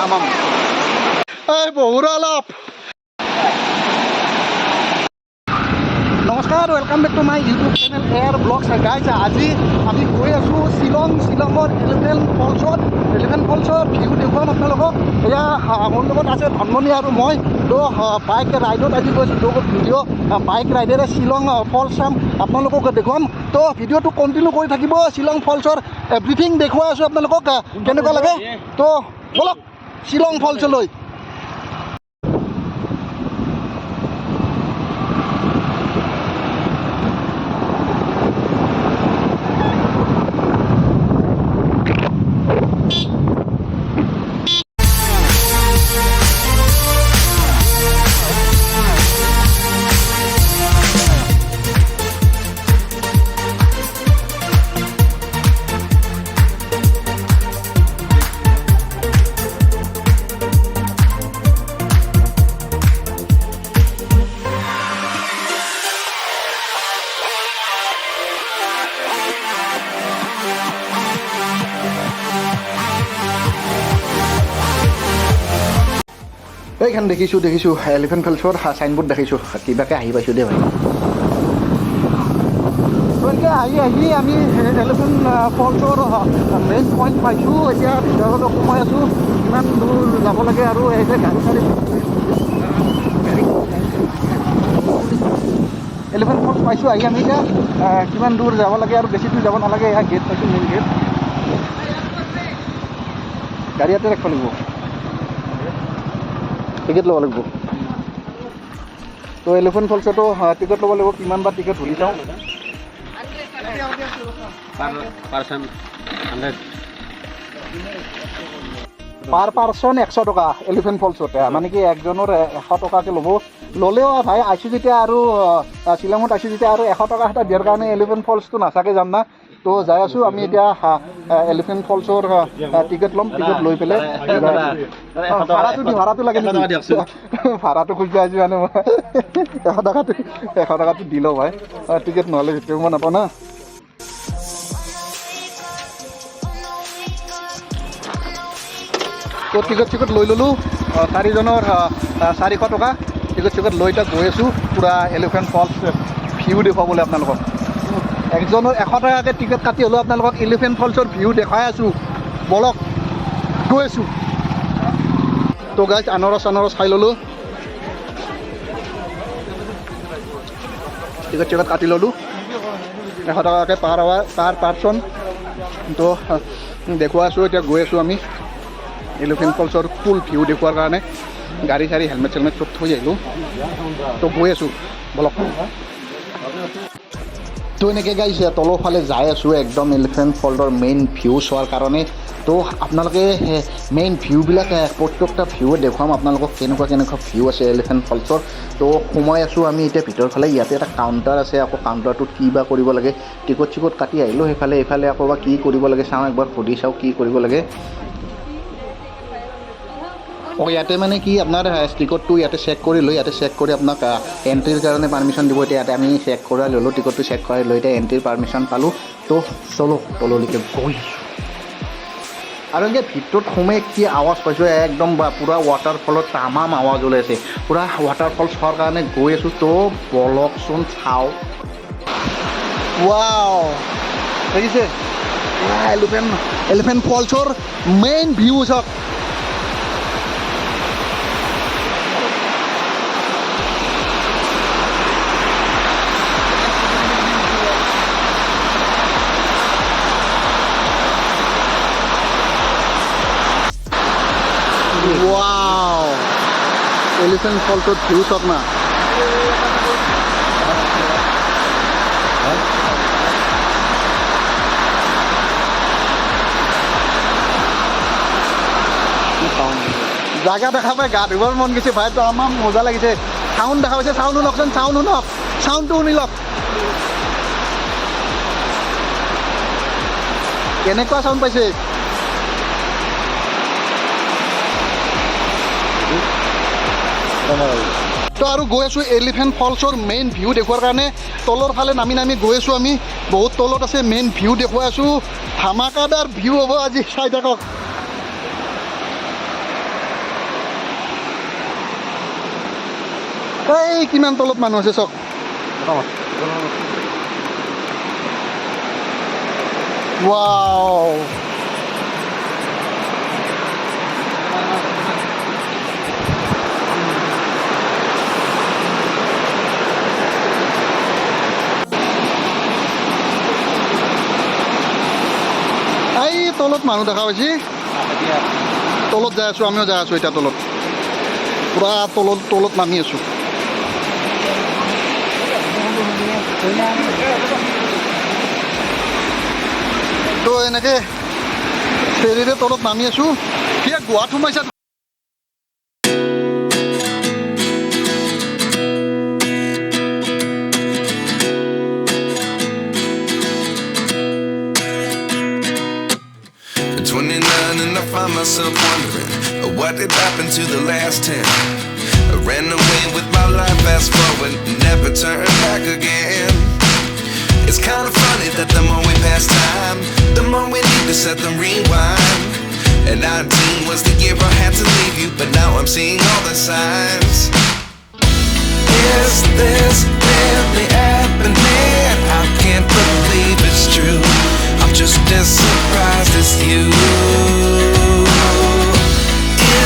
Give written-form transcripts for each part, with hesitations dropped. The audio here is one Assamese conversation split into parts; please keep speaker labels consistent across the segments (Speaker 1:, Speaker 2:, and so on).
Speaker 1: তামাম এই বহুৰা অলপ নমস্কাৰ welcome back to my YouTube channel এয়াৰ ব্লগছ গাইজ আজি আমি গৈ আছোঁ শ্বিলঙৰ এলিফেণ্ট ফলছৰ ভিউ দেখুৱাম আপোনালোকক এয়া মোৰ লগত আছে ধনমণি আৰু মই তো বাইক ৰাইডত আজি গৈছোঁ তো ভিডিঅ' বাইক ৰাইডেৰে শ্বিলং ফলছ চাম আপোনালোকক দেখুৱাম তো ভিডিঅ'টো কণ্টিনিউ কৰি থাকিব শ্বিলং ফলছৰ এভৰিথিং দেখুৱাই আছোঁ আপোনালোকক কেনেকুৱা লাগে তো বলক শ্বিলং ফলছলৈ এইখান দেখিছোঁ এলিফেণ্ট ফলছৰ চাইনবোৰ্ড দেখিছোঁ কিবাকৈ আহি পাইছোঁ দেই ভাই এনেকৈ আহি আমি এলিফেণ্ট ফলছৰ মেইন পইণ্ট পাইছোঁ এতিয়া ভিতৰলৈ সোমাই আছোঁ কিমান দূৰ যাব লাগে আৰু এই যে গাড়ী চাড়ী এলিফেণ্ট ফলছ পাইছোঁ আহি আমি এতিয়া কিমান দূৰ যাব লাগে আৰু বেছি দূৰ যাব নালাগে এয়া গেট পাইছোঁ মেইন গেট গাড়ী ইয়াতে ৰাখিব লাগিব টিকেট ল'ব লাগিব তো এলিফেণ্ট ফলছতো টিকেট ল'ব লাগিব কিমান বা টিকেট ধৰি চাওঁ পাৰ পাৰ্চন 100 টকা এলিফেণ্ট ফলছতে মানে কি একজনৰ 100 টকাকৈ ল'ব ল'লেও ভাই আইছোঁ যেতিয়া আৰু শ্বিলঙত আইছোঁ যেতিয়া আৰু 100 টকা এটা দিয়াৰ কাৰণে এলিফেণ্ট ফলছটো নাচাকে যাম না তো যাই আছোঁ আমি এতিয়া এলিফেণ্ট ফলছৰ টিকেট ল'ম টিকেট লৈ পেলাই ভাড়াটো লাগে ভাড়াটো খুজি আহিছোঁ মানে মই 100 টকাটো দি লওঁ ভাই টিকেট নহ'লে ভিতৰত মই নাপাওঁ না তো টিকেট লৈ ল'লোঁ 4জনৰ 400 টকা টিকেট লৈ এতিয়া গৈ আছোঁ পূৰা এলিফেণ্ট ফলছ ভিউ দেখুৱাবলৈ আপোনালোকক একজনৰ 100 টকাকৈ টিকেট কাটি হ'লেও আপোনালোকক এলিফেণ্ট ফলছৰ ভিউ দেখাই আছোঁ বলক গৈ আছোঁ তো গাইজ আনাৰস খাই ল'লোঁ টিকেট কাটি ল'লোঁ 100 টকাকৈ পাৰ পাৰ্চন তো দেখুৱাই আছোঁ এতিয়া গৈ আছোঁ আমি এলিফেণ্ট ফলছৰ ফুল ভিউ দেখুৱাৰ কাৰণে গাড়ী চাড়ী হেলমেট চেলমেট চব থৈ আহিলোঁ তো গৈ আছোঁ বলক তো এনেকৈ গাইছে তলৰ ফালে যাই আছোঁ একদম এলিফেণ্ট ফলছৰ মেইন ভিউ চোৱাৰ কাৰণে তো আপোনালোকে মেইন ভিউবিলাক প্ৰত্যেকটা ভিউ দেখুৱাম আপোনালোকক কেনেকুৱা ভিউ আছে এলিফেণ্ট ফলছৰ তো সোমাই আছোঁ আমি এতিয়া ভিতৰ ফালে ইয়াতে এটা কাউণ্টাৰ আছে আকৌ কাউণ্টাৰটোত কি বা কৰিব লাগে টিকট কাটি আহিলোঁ এইফালে আকৌ বা কি কৰিব লাগে চাওঁ একবাৰ সুধি চাওঁ কি কৰিব লাগে ইয়াতে মানে কি আপোনাৰ টিকটটো ইয়াতে চেক কৰি লৈ ইয়াতে চেক কৰি আপোনাক এণ্ট্ৰিৰ কাৰণে পাৰ্মিশ্যন দিব এতিয়া ইয়াতে আমি চেক কৰাই ল'লোঁ টিকটটো চেক কৰাই লৈ এতিয়া এণ্ট্ৰিৰ পাৰ্মিশ্যন পালোঁ তো চলো তললৈকে গৈ আৰু এনেকৈ ভিতৰত সোমাই কি আৱাজ পাইছোঁ একদম পূৰা ৱাটাৰফলত তামাম আৱাজ ওলাই আছে পূৰা ৱাটাৰফল চোৱাৰ কাৰণে গৈ আছোঁ তো বলকচোন চাওঁ ৱাও দেখিছে এলিফেণ্ট ফলছৰ মেইন ভিউ চাওক Wow! Elephant Falls view shot na. জায়গা দেখা পাই গা ধুবৰ মন গৈছে ভাই তো আমাৰ মজা লাগিছে সাউণ্ড দেখা পাইছে সাউণ্ড শুনকচোন সাউণ্ডটো শুনি লওক কেনেকুৱা সাউণ্ড পাইছে তো আৰু গৈ আছোঁ এলিফেণ্ট ফলছৰ মেইন ভিউ দেখুৱাৰ কাৰণে তলৰ ফালে নামি গৈ আছোঁ আমি বহুত তলত আছে মেইন ভিউ দেখুৱাই আছোঁ ধামাকাদাৰ ভিউ হ'ব আজি চাই থাকক এই কিমান তলত মানুহ আছে চাওক ৱাও এই তলত মানুহ দেখা পাইছি তলত যাই আছোঁ আমিও যাই আছোঁ এতিয়া তলত পুৰা তলত নামি আছোঁ তো এনেকৈ ফেৰীৰে তলত নামি আছোঁ সেয়া গোৱাত সোমাইছা
Speaker 2: And I find myself wondering what did happen to the last 10. I ran away with my life, fast forward, never turn back again. It's kind of funny that the more we pass time, the more we need to set the rewind. And 19 was the year I had to leave you, but now I'm seeing all the signs. Is this really happening? I can't believe it's true. I'm just as surprised as you.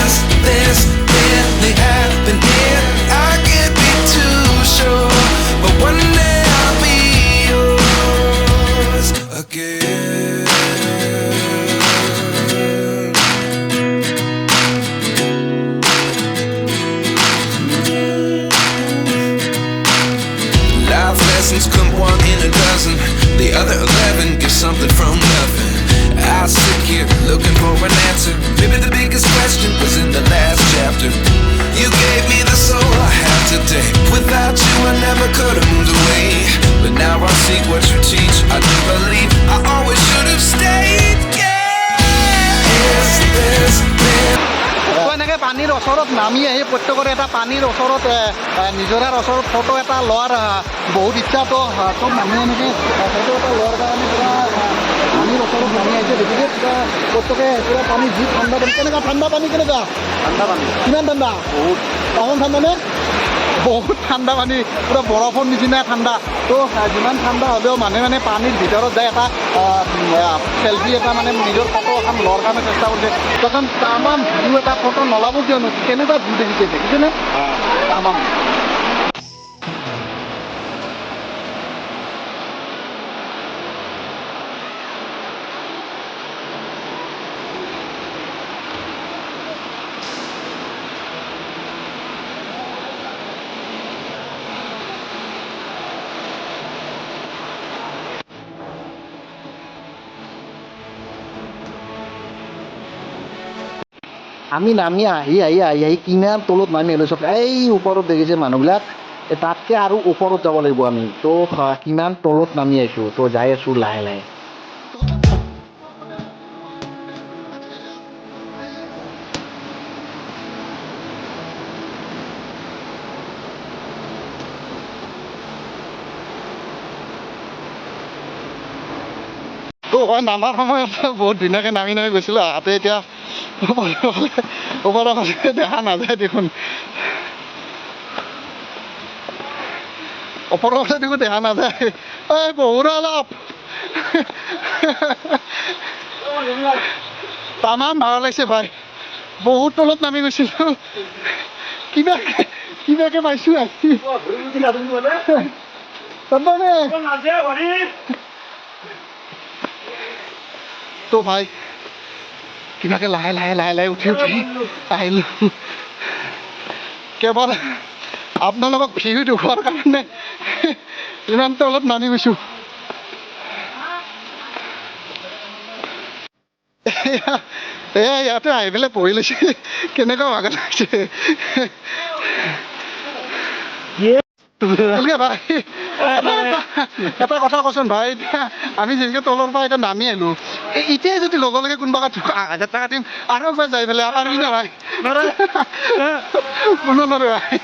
Speaker 2: Is this really happening? I can't be too sure, but one day I'll be yours again. Life lessons come one in a dozen. The other 11 get something from nothing. I sit here looking for an answer. Maybe the biggest question was in the last chapter. You gave me the soul I have today. Without you I never could have moved away. But now I see what you teach. I do believe I always should have stayed. Yeah. Is this real?
Speaker 1: এনেকৈ পানীৰ ওচৰত নামি আহি প্ৰত্যেকৰে এটা পানীৰ ওচৰত নিজৰাৰ ওচৰত ফটো এটা লোৱাৰ বহুত ইচ্ছাটো চব মানুহে এনেকৈ ফটো এটা লোৱাৰ কাৰণে পুৰা পানীৰ ওচৰত নামি আহিছে দেখিছে পুৰা প্ৰত্যেকে পুৰা পানী যি ঠাণ্ডা পানী কেনেকুৱা ঠাণ্ডা পানী কেনেকুৱা ঠাণ্ডা পানী কিমান ঠাণ্ডা বহুত তামাম ঠাণ্ডা নে বহুত ঠাণ্ডা পানী পুৰা বৰফৰ নিচিনা ঠাণ্ডা তো যিমান ঠাণ্ডা হ'লেও মানে পানীৰ ভিতৰত যায় এটা চেলফি এটা মানে নিজৰ ফটো এখন লোৱাৰ কাৰণে চেষ্টা কৰিছে তখন তামাম ভিডিঅ' এটা ফটো নলাব কিয়নো কেনেকুৱা ভিউ দেখিছে দেখিছেনে তামাম আমি নামি আহি কিমান তলত নামি আহিলোঁ চব এই ওপৰত দেখিছে মানুহবিলাক তাতকৈ আৰু ওপৰত যাব লাগিব আমি তো কিমান তলত নামি আহিছোঁ তো যাই আছোঁ লাহে লাহে তো নামাৰ সময়ত বহুত ধুনীয়াকৈ নামি গৈছিলোঁ আহোঁতে এতিয়া ওপৰৰ দেখা নাযায় দেখোন ওপৰৰ দেখোন দেখা নাযায় এই বহুত অলপ তামাম ভাল লাগিছে ভাই বহুত তলত নামি গৈছিলোঁ কিবাকে পাইছোঁ আহি তো ভাই কিবাকে লাহে লাহে উঠি আহিলোঁ কেৱল আপোনালোকক ভিউ দেখুৱাৰ কাৰণে ইমান তলত নামি গৈছোঁ ইয়াতে আহি পেলাই পঢ়ি লৈছে কেনেকুৱা ভাগৰ লাগিছে ভাই এটা কথা কচোন ভাই এতিয়া আমি যেনেকৈ তলৰ পৰা এতিয়া নামি আহিলোঁ এতিয়াই যদি লগে লগে কোনোবা 1000 টকা দিম আৰু একবাৰ যাই পেলাই আমাৰ কি নহয় কোনো নৰে ভাই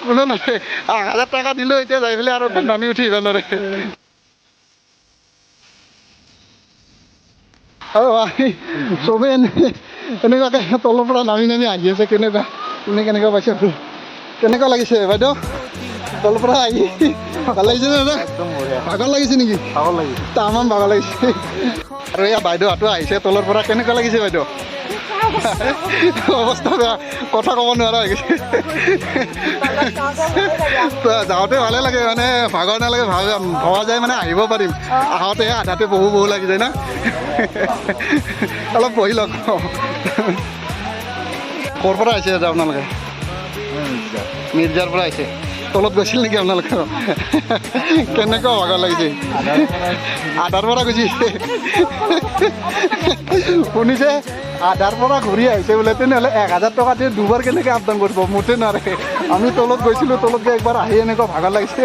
Speaker 1: কোনো নৰে 1000 টকা দিলেও এতিয়া যাই পেলাই আৰু নামি উঠি আহিব নৰে ভাই চবেই এনেকুৱাকৈ তলৰ পৰা নামি আহি আছে কেনেকুৱা কোনে কেনেকুৱা পাইছে কেনেকুৱা লাগিছে বাইদেউ তলৰ পৰা আহি ভাল লাগিছে নে দাদা
Speaker 3: একদম বঢ়িয়া
Speaker 1: ভাগৰ লাগিছে নেকি
Speaker 3: ভাগৰ লাগিছে
Speaker 1: তামাম ভাগৰ লাগিছে আৰু এয়া বাইদেউহঁতো আহিছে তলৰ পৰা কেনেকুৱা লাগিছে বাইদেউ অৱস্থা বেয়া কথা ক'ব নোৱাৰা হৈ গৈছে যাওঁতে ভালে লাগে মানে ভাগৰ নালাগে ভবা যায় মানে আহিব পাৰিম আহোঁতে আধাতে বহু লাগি যায় না অলপ বহি লওক ক'ৰ পৰা আহিছে দাদা আপোনালোকে মিৰ্জাৰ পৰা আহিছে তলত গৈছিল নেকি আপোনালোকে কেনেকুৱা ভাগৰ লাগিছে আধাৰ পৰা গুচি শুনিছে আধাৰ পৰা ঘূৰি আহিছে বোলে তেনেহ'লে 1000 টকা দিয়ে দুবাৰ কেনেকৈ আপডাউন কৰিব মোতে নোৱাৰে আমি তলত গৈছিলোঁ তলত গৈ একবাৰ আহি এনেকুৱা ভাগৰ লাগিছে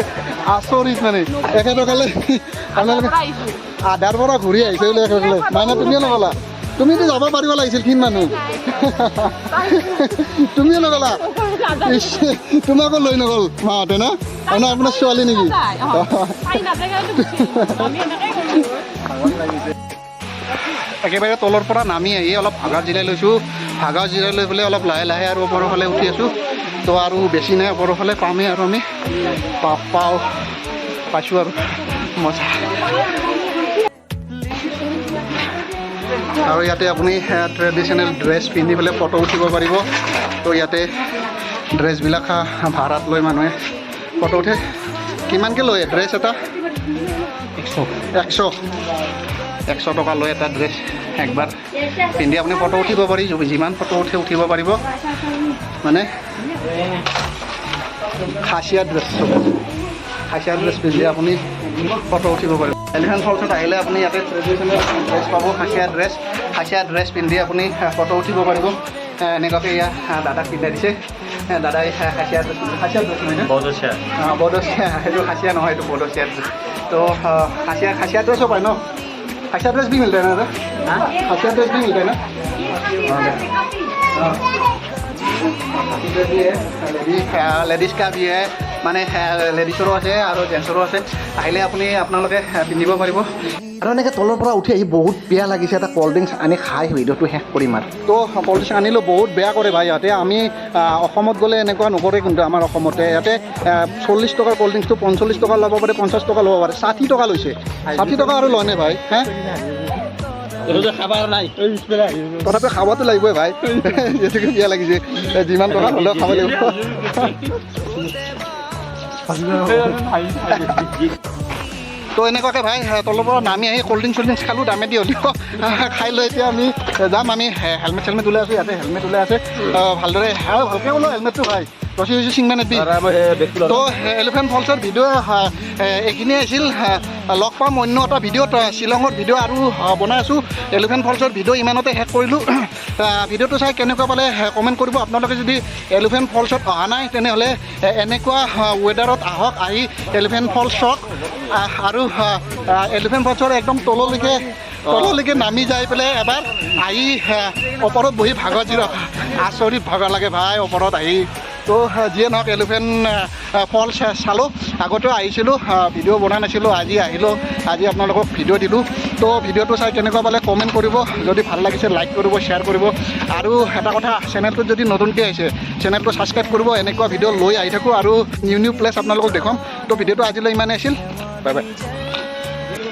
Speaker 1: আচৰিত মানে একেটকালে আপোনালোকে আধাৰ পৰা ঘূৰি আহিছে বোলে একেটকালে মাইনা তুমিয়ে নগ'লা তুমিতো যাব পাৰিব লাগিছিল কিন মানুহ তুমিয়ে নগ'লা তোমাকো লৈ নগ'ল মাহঁতে না আপোনাৰ ছোৱালী নেকি একেবাৰে তলৰ পৰা নামি আহি অলপ ভাগৰ জিৰাই লৈছোঁ ভাগৰ জিৰাই লৈ পেলাই অলপ লাহে লাহে আৰু ওপৰৰ ফালে উঠি আছোঁ তো আৰু বেছি নাই ওপৰৰ ফালে পামেই আৰু আমি পাইছোঁ আৰু মজা আৰু ইয়াতে আপুনি ট্ৰেডিশ্যনেল ড্ৰেছ পিন্ধি পেলাই ফটো উঠিব পাৰিব তো ইয়াতে ড্ৰেছবিলাক ভাড়াত লৈ মানুহে ফটো উঠে কিমানকৈ লয় ড্ৰেছ এটা 100 টকা লৈ এটা ড্ৰেছ একবাৰ পিন্ধি আপুনি ফটো উঠিব পাৰি যিমান ফটো উঠিব পাৰিব মানে খাচীয়া ড্ৰেছ পিন্ধি আপুনি ফটো উঠিব পাৰিব এলিফেণ্ট ফলছত আহিলে আপুনি ইয়াতে ট্ৰেডিশ্যনেল ড্ৰেছ পাব খাচীয়া ড্ৰেছ পিন্ধি আপুনি ফটো উঠিব পাৰিব এনেকুৱাকৈ ইয়াত দাদাক পিন্ধাই দিছে দাদাই খাচীয়া ড্ৰেছ নহয় বড়োচিয়া সেইটো খাচীয়া নহয় এইটো বড়োচিয়া ড্ৰেছ তো খাচীয়া ড্ৰেছো পায় ন खासिया ड्रेस भी मिलता है ना सर खासिया ड्रेस भी मिलता है ना लेडीज का भी है মানে লেডিছৰো আছে আৰু জেণ্টছৰো আছে আহিলে আপুনি আপোনালোকে পিন্ধিব পাৰিব আৰু এনেকৈ তলৰ পৰা উঠি আহি বহুত বেয়া লাগিছে এটা ক'ল্ড ড্ৰিংকছ আনি খাই ভিডিঅ'টো শেষ কৰিম আৰু তো ক'ল্ড ড্ৰিংকছ আনিলোঁ বহুত বেয়া কৰে ভাই ইয়াতে আমি অসমত গ'লে এনেকুৱা নকৰে কিন্তু আমাৰ অসমতে ইয়াতে 40 টকাৰ ক'ল্ড ড্ৰিংকছটো 45 টকা ল'ব পাৰে 50 টকা ল'ব পাৰে 60 টকা লৈছে 60 টকা আৰু লয়নে ভাই হে তথাপি খাবতো লাগিবই ভাই যিহেতুকে বেয়া লাগিছে যিমান টকা হ'লেও খাব লাগিব তো এনেকুৱাকৈ ভাই তলৰ পৰা নামি আহি ক'ল্ড ড্ৰিংকছ খালোঁ দামে দি হ'লেও খাই লৈ এতিয়া আমি যাম আমি হেলমেট ওলাই আছোঁ ইয়াতে হেলমেট ওলাই আছে ভালদৰে ভালকৈ ওলো হেলমেটটো ভাই ৰচি চিংমান এবি তো এলিফেণ্ট ফলছৰ ভিডিঅ' এইখিনিয়ে আছিল লগ পাম অন্য এটা ভিডিঅ'ত শ্বিলঙৰ ভিডিঅ' আৰু বনাই আছোঁ এলিফেণ্ট ফলছৰ ভিডিঅ' ইমানতে শেষ কৰিলোঁ ভিডিঅ'টো চাই কেনেকুৱা পালে কমেণ্ট কৰিব আপোনালোকে যদি এলিফেণ্ট ফলছত অহা নাই তেনেহ'লে এনেকুৱা ৱেডাৰত আহক আহি এলিফেণ্ট ফলছ চাওক আৰু এলিফেণ্ট ফলছৰ একদম তললৈকে নামি যাই পেলাই এবাৰ আহি ওপৰত বহি ভাগৰ জিৰক আচৰিত ভাগৰ লাগে ভাই ওপৰত আহি তো যিয়ে নহওক এলিফেণ্ট ফলছ চালোঁ আগতেও আহিছিলোঁ ভিডিঅ' বনাই নাছিলোঁ আজি আহিলোঁ আজি আপোনালোকক ভিডিঅ' দিলোঁ তো ভিডিঅ'টো চাই কেনেকুৱা পালে কমেণ্ট কৰিব যদি ভাল লাগিছে লাইক কৰিব শ্বেয়াৰ কৰিব আৰু এটা কথা চেনেলটোত যদি নতুনকৈ আহিছে চেনেলটো ছাবস্ক্ৰাইব কৰিব এনেকুৱা ভিডিঅ' লৈ আহি থাকোঁ আৰু নিউ প্লেচ আপোনালোকক দেখুৱাম তো ভিডিঅ'টো আজিলৈ ইমানেই আছিল বাই বাই